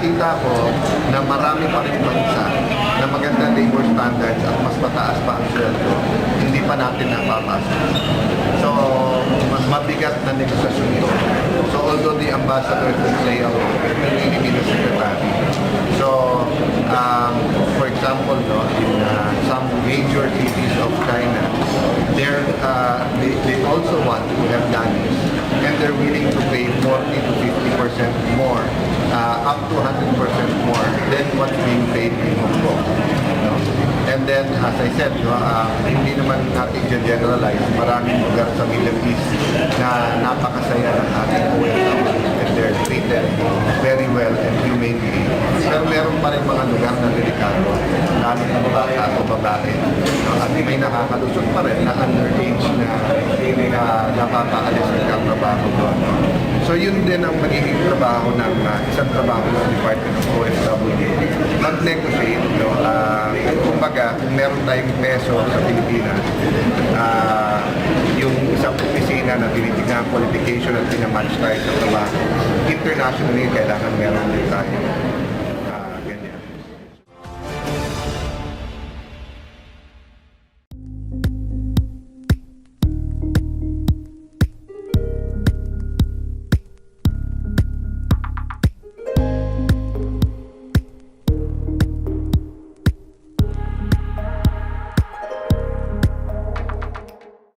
nakita ko na marami pa rin bansa na magandang labor standards at mas mataas pa ang sweldo, hindi pa natin napapasok. So, mas mabigat na negosasyon ito. So, although the ambassador could play a role, it will really be the secretary. So, for example, no, in some major cities of China, they also want to have nannies, and they're willing to pay 40 to 50% more, up to 100% more than what's being paid in Hong Kong. No? And then, as I said, no, hindi naman natin generalize, maraming lugar sa Middle East na napakasaya ng ating OFW and they're treated very well and humanely. Pero meron pa rin mga lugar na delikado, lalo na bata o babae. No? At may nakakalusot pa rin na underage na napapaalis ng katrabaho doon. No? So yun din ang magiging trabaho ng isang trabaho ng Department of OFW. Mag-negotiate, no? Kumbaga, kung meron tayong peso sa Pilipinas, yung isang opisina na tinitignan qualification at pinamatch tayo sa trabaho, internationally, kailangan meron din tayo.